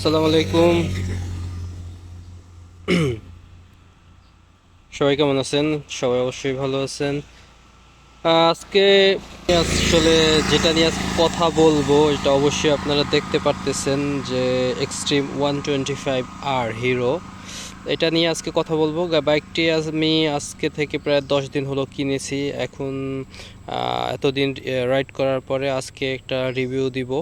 আসসালামু আলাইকুম। সবাই কেমন আছেন? সবাই অবশ্যই ভালো আছেন। আজকে আসলে যেটা নিয়ে আজকে কথা বলবো এটা অবশ্যই আপনারা দেখতে পারতেছেন যে এক্সট্রিম 125 আর হিরো, এটা নিয়ে আজকে কথা বলবো। বাইকটি আমি আজকে থেকে প্রায় 10 দিন হলো কিনেছি। এখন এতদিন রাইড করার পরে আজকে একটা রিভিউ দিব।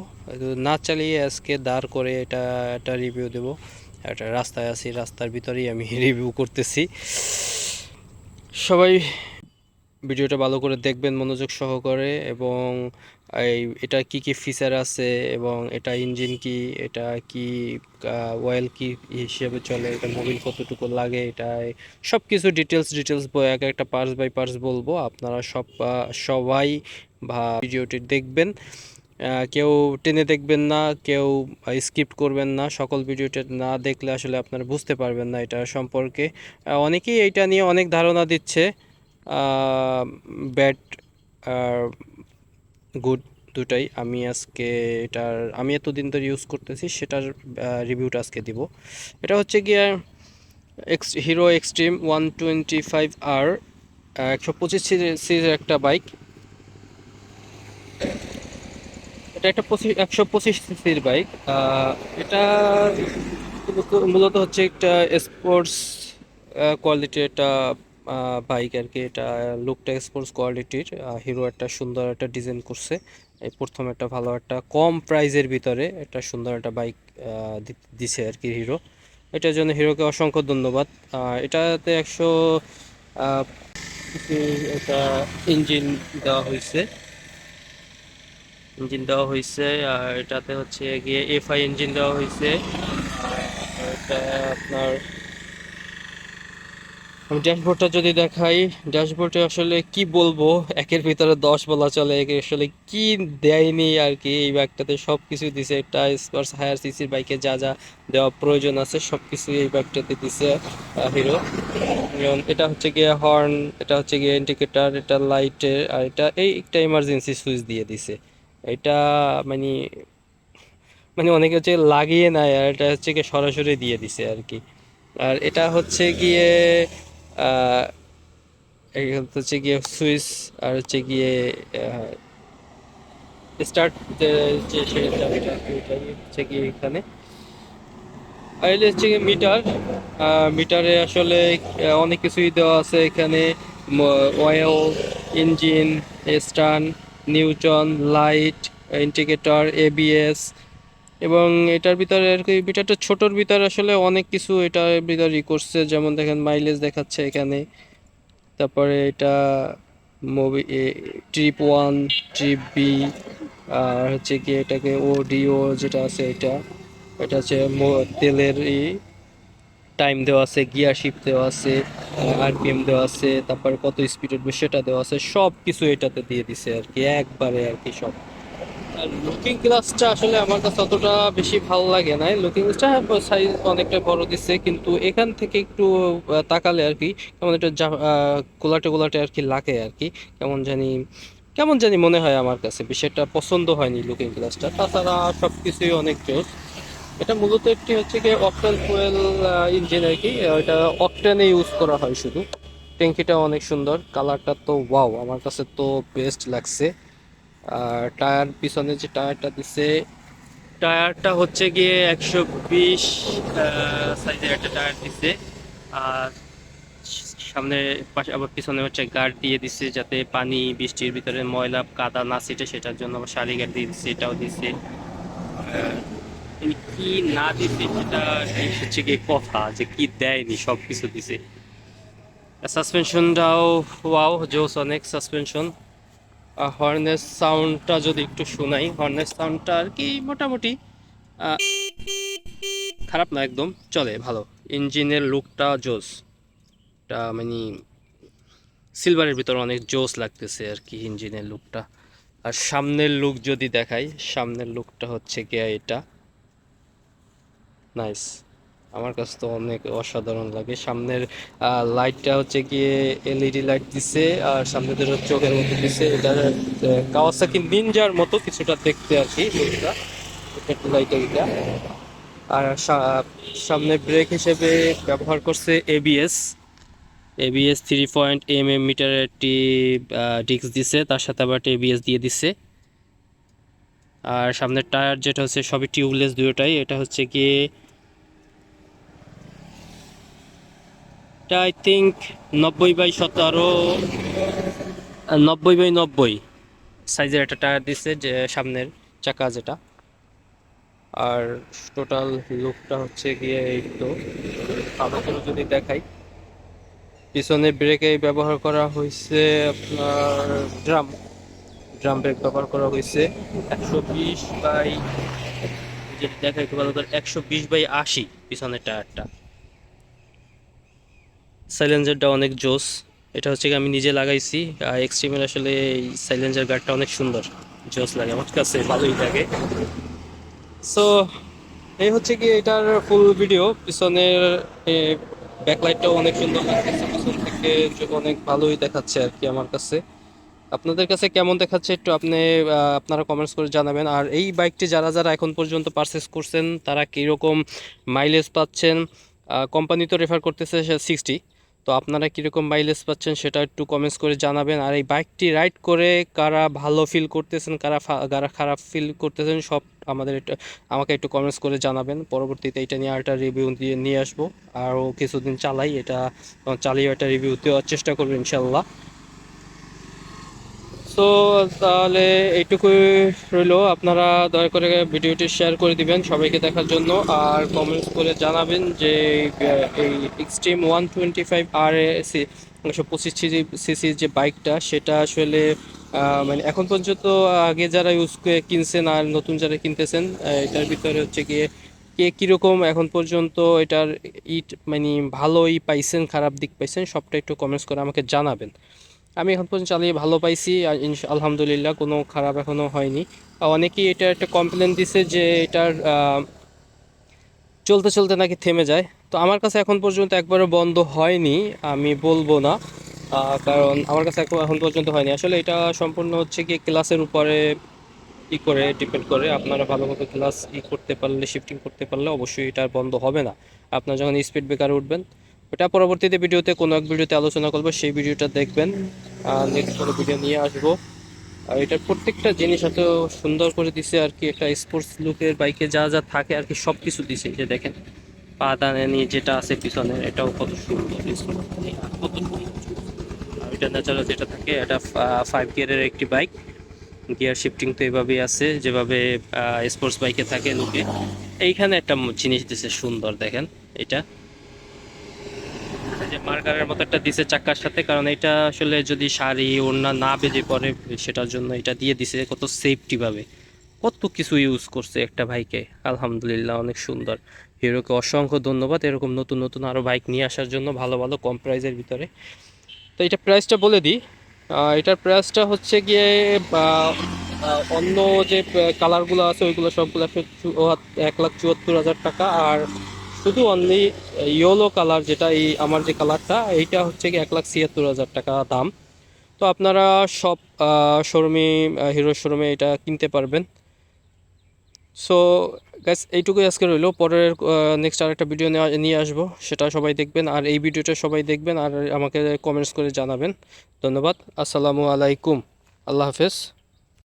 না চালিয়ে আজকে দাঁড় করে এটা একটা রিভিউ দেব। একটা রাস্তায় আছি, রাস্তার ভিতরেই আমি রিভিউ করতেছি। সবাই ভিডিওটা ভালো করে দেখবেন মনোযোগ সহকারে, এবং এটা কি কি ফিচার আছে, এবং এটা ইঞ্জিন কি, এটা কি অয়েল কি হিসেবে চলে, এটা মোবিল কতটুকু লাগে, এটা সব কিছু ডিটেলস এক একটা পার্টস বাই পার্টস বলবো। আপনারা সবাই ভিডিওটি দেখবেন। কেউ টেনে দেখবেন না, কেউ স্কিপ করবেন না। সকল ভিডিওটা না দেখলে আসলে আপনারা বুঝতে পারবেন না এটা সম্পর্কে। অনেকেই এটা নিয়ে অনেক ধারণা দিচ্ছে, ব্যাড আর গুড দুটাই। আমি আজকে আমি এতদিন ধরে ইউজ করতেছি সেটার রিভিউটা আজকে দিব। এটা হচ্ছে গিয়ে হিরো এক্সট্রিম 125 আর 125 সিরিজের একটা বাইক। এটা একটা 125 সিসির বাইক। এটা মূলত হচ্ছে একটা স্পোর্টস কোয়ালিটির একটা বাইক আর কি। এটা লুকটা স্পোর্টস কোয়ালিটির। হিরো একটা সুন্দর একটা ডিজাইন করছে। এই প্রথম একটা ভালো একটা কম প্রাইজের ভিতরে একটা সুন্দর একটা বাইক দিছে আর কি হিরো। এটার জন্য হিরোকে অসংখ্য ধন্যবাদ। এটাতে 100 আহ, একটা ইঞ্জিন দেওয়া হয়েছে। আর এটাতে হচ্ছে গিয়ে এফআই ইঞ্জিন দেওয়া হয়েছে। এটা আপনার, আমি ড্যাশবোর্ডটা যদি দেখাই, ড্যাশবোর্ডে আসলে কি বলবো, একের ভিতরে 10 বলা চলে। একে আসলে কি দেয়নি আর কি। এই বাইকটাতে সব কিছু দিছে। একটা স্পার্স হায়ার সিসির বাইকে যা যা দেওয়া প্রয়োজন আছে সব কিছু এই বাইকটাতে দিছে হিরো। যেমন এটা হচ্ছে গিয়ে হর্ন, এটা হচ্ছে গিয়ে ইন্ডিকেটর, এটা লাইটের, আর এটা একটা ইমার্জেন্সি সুইচ দিয়ে দিছে। এটা মানে অনেকে হচ্ছে লাগিয়ে নেয়, আর এটা হচ্ছে গিয়ে সরাসরি দিয়ে দিছে আর কি। আর এটা হচ্ছে গিয়ে আহ এটা হচ্ছে গিয়ে সুইচ, আর হচ্ছে গিয়ে স্টার্ট যে সে চাবিটা আর কি, ওইটাই হচ্ছে গিয়ে এখানে। আর এটা হচ্ছে গিয়ে মিটার। মিটারে আসলে অনেক কিছুই দেওয়া আছে এখানে। Oil, engine, stern, Newton, light, indicator, ABS. এবং এটার ভিতরে আর কি, মিটারটা ছোটোর ভিতরে আসলে অনেক কিছু এটার ভিতরে করছে। যেমন দেখেন মাইলেজ দেখাচ্ছে এখানে। তারপরে এটা movie trip one, trip B, আর হচ্ছে কি এটাকে ওডিও যেটা আছে এটা, এটা হচ্ছে তেলের টাইম দেওয়া আছে, গিয়ার শিফট দেওয়া আছে, আরপিএম দেওয়া আছে, তারপরে কত স্পিড উঠবে সেটা দেওয়া আছে। সব কিছু এটাতে দিয়ে দিছে আর কি, একবারে আর কি সব। আর লুকিং গ্লাসটা আসলে আমার কাছে অতটা বেশি ভালো লাগে না। লুকিং গ্লাসটা সাইজ অনেকটা বড় দিচ্ছে, কিন্তু এখান থেকে একটু তাকালে আর কি কেমন একটা গোলাটে গোলাটে আর কি লাগে আর কি। কেমন জানি কেমন জানি মনে হয় আমার কাছে, বিষয়টা পছন্দ হয়নি লুকিং গ্লাসটা। তাছাড়া সব কিছুই অনেক জোস। এটা মূলত একটি হচ্ছে গিয়ে অকটেন ফুয়েল ইঞ্জিন আর কি। এটা অকটেনে ইউজ করা হয় শুধু। ট্যাঙ্কিটা অনেক সুন্দর, কালারটা তো ওয়াও, আমার কাছে তো বেস্ট লাগছে। আর টায়ার, পিছনে যে টায়ারটা দিছে, টায়ারটা হচ্ছে গিয়ে 120 সাইজের একটা টায়ার দিছে। আর সামনে পাশে আবার পিছনে হচ্ছে গার্ড দিয়ে দিছে, যাতে পানি বৃষ্টির ভিতরে ময়লা কাদা না ছিটে, সেটার জন্য আবার সারি গার্ড দিয়ে দিচ্ছে, এটাও দিছে। কি না দিছে সেটা হচ্ছে গিয়ে কথা, যে কি দেয়নি সব কিছু দিছে। সাসপেনশনটাও ওয়াও, জোস অনেক সাসপেনশন। হর্নের সাউন্ডটা যদি একটু শোনাই, হর্নের সাউন্ডটা আর কি মোটামুটি আহ, খারাপ না, একদম চলে, ভালো। ইঞ্জিনের লুকটা জোস, এটা মানে সিলভারের ভিতর অনেক জোস লাগতেছে আর কি ইঞ্জিনের লুকটা। আর সামনের লুক যদি দেখাই, সামনের লুকটা হচ্ছে গিয়া এটা নাইস। আমার কাছে তো অনেক অসাধারণ লাগে। সামনের লাইটটা হচ্ছে গিয়ে এলইডি লাইট দিছে, আর সামনে দুটো চোখের মতো দিছে। এটা কাওয়াসাকি নিনজার মতো কিছুটা দেখতে আর কি, লাইট এটা। আর সামনে ব্রেক হিসেবে ব্যবহার করছে এবিএস 3.mm মিটারের একটি ডিস্ক দিছে, তার সাথে আবার এবিএস দিয়ে দিছে। আর সামনের টায়ার যেটা হচ্ছে সবই টিউবলেস দুটোটাই। এটা হচ্ছে কি, এটা আই থিঙ্ক 90/17, 90/90 সাইজের একটা টায়ার দিছে, যে সামনের চাকা যেটা। আর টোটাল লুকটা হচ্ছে গিয়ে এই তো। আমাদের যদি দেখাই, পিছনে ব্রেকে ব্যবহার করা হয়েছে আপনার ড্রাম ব্রেক ব্যবহার করা হয়েছে 120 বাই, যেটা দেখা একটু ভালো করে, 120/80 পিছনের টায়ারটা। সাইলেন্সারটা অনেক জোস। এটা হচ্ছে কি আমি নিজে লাগাইছি। এক্সট্রিমের আসলে এই সাইলেন্সার গার্ডটা অনেক সুন্দর, জোস লাগে আমার কাছে, ভালোই লাগে। সো এই হচ্ছে কি এটার ফুল ভিডিও। পিছনের ব্যাকলাইটটাও অনেক সুন্দর লাগতেছে, পিছন থেকে অনেক ভালোই দেখাচ্ছে আর কি আমার কাছে। আপনাদের কাছে কেমন দেখাচ্ছে একটু আপনারা কমেন্টস করে জানাবেন। আর এই বাইকটি যারা যারা এখন পর্যন্ত পারচেস করছেন তারা কীরকম মাইলেজ পাচ্ছেন, কোম্পানি তো রেফার করতেছে 60, তো আপনারা কীরকম মাইলেজ পাচ্ছেন সেটা একটু কমেন্টস করে জানাবেন। আর এই বাইকটি রাইড করে কারা ভালো ফিল করতেছেন, কারা খারাপ ফিল করতেছেন, সব আমাকে একটু কমেন্টস করে জানাবেন। পরবর্তীতে এটা নিয়ে আরেকটা রিভিউ দিয়ে নিয়ে আসবো। আরও কিছুদিন চালাই এটা, চালিয়ে একটা রিভিউ দেওয়ার চেষ্টা করবো ইনশাল্লাহ। সো তাহলে এইটুকুই রইলো। আপনারা দয়া করে ভিডিওটি শেয়ার করে দিবেন সবাইকে দেখার জন্য, আর কমেন্টস করে জানাবেন যে এই এক্সট্রিম 125 RSC 125 সিসি যে বাইকটা, সেটা আসলে মানে এখন পর্যন্ত আগে যারা কিনছেন আর নতুন যারা কিনতেছেন, এটার ভিতরে হচ্ছে গিয়ে কে কীরকম এখন পর্যন্ত এটার মানে ভালোই পাইছেন, খারাপ দিক পাইছেন, সবটা একটু কমেন্টস করে আমাকে জানাবেন। আমি এখন পর্যন্ত চালিয়ে ভালো পাইছি, আর আলহামদুলিল্লাহ কোনো খারাপ এখনো হয়নি। অনেকেই এটা একটা কমপ্লেন দিছে যে এটার চলতে চলতে নাকি থেমে যায়। তো আমার কাছে এখন পর্যন্ত একবারও বন্ধ হয়নি, আমি বলবো না, কারণ আমার কাছে এখন পর্যন্ত হয়নি। আসলে এটা সম্পূর্ণ হচ্ছে কি ক্লাসের উপরে করে ডিপেন্ড করে। আপনারা ভালো মতো ক্লাস করতে পারলে, শিফটিং করতে পারলে অবশ্যই এটা আর বন্ধ হবে না। আপনারা যখন স্পিড ব্রেকারে উঠবেন, ওটা পরবর্তীতে ভিডিওতে কোনো এক ভিডিওতে আলোচনা করবো, সেই ভিডিওটা দেখবেন। নেক্সট কোনো ভিডিও নিয়ে আসবো। আর এটার প্রত্যেকটা জিনিস এত সুন্দর করে দিছে আর কি, একটা স্পোর্টস লুকের বাইকে যা যা থাকে আর কি সব কিছু দিছে। এই যে দেখেন পাদানি যেটা আছে পিছনে, এটাও কত সুন্দর, কত সুন্দর। আর এটা ন্যাচারাল যেটা থাকে, এটা 5 গিয়ারের একটি বাইক। গিয়ার শিফটিং তো এভাবেই আছে যেভাবে স্পোর্টস বাইকে থাকে লুকে। এইখানে একটা জিনিস দিছে সুন্দর, দেখেন এটা, যে মার্কারের মতো একটা দিছে চাকার সাথে, কারণ এটা আসলে যদি শাড়ি ওড়না না বেঁধে পড়ে সেটার জন্য এটা দিয়ে দিছে। কত সেফটি ভাবে কত কিছু ইউজ করছে একটা ভাইকে, আলহামদুলিল্লাহ অনেক সুন্দর। হিরোকে অসংখ্য ধন্যবাদ এরকম নতুন নতুন আরও বাইক নিয়ে আসার জন্য, ভালো ভালো কম প্রাইজের ভিতরে। তো এটা প্রাইসটা বলে দিই। এটার প্রাইসটা হচ্ছে গিয়ে অন্য যে কালারগুলো আছে ওইগুলো সবগুলো 1,74,000 টাকা। আর শুধু অনলি ইয়েলো কালার যেটা, এই আমার যে কালারটা, এইটা হচ্ছে কি 1,76,000 টাকা দাম। তো আপনারা সব শোরুমে, হিরো শোরুমে এটা কিনতে পারবেন। সো গাইস এইটুকুই আজকে রইলো। পরের নেক্সট আরেকটা ভিডিও নিয়ে আসবো, সেটা সবাই দেখবেন। আর এই ভিডিওটা সবাই দেখবেন আর আমাকে কমেন্টস করে জানাবেন। ধন্যবাদ। আসসালামু আলাইকুম। আল্লাহ হাফেজ।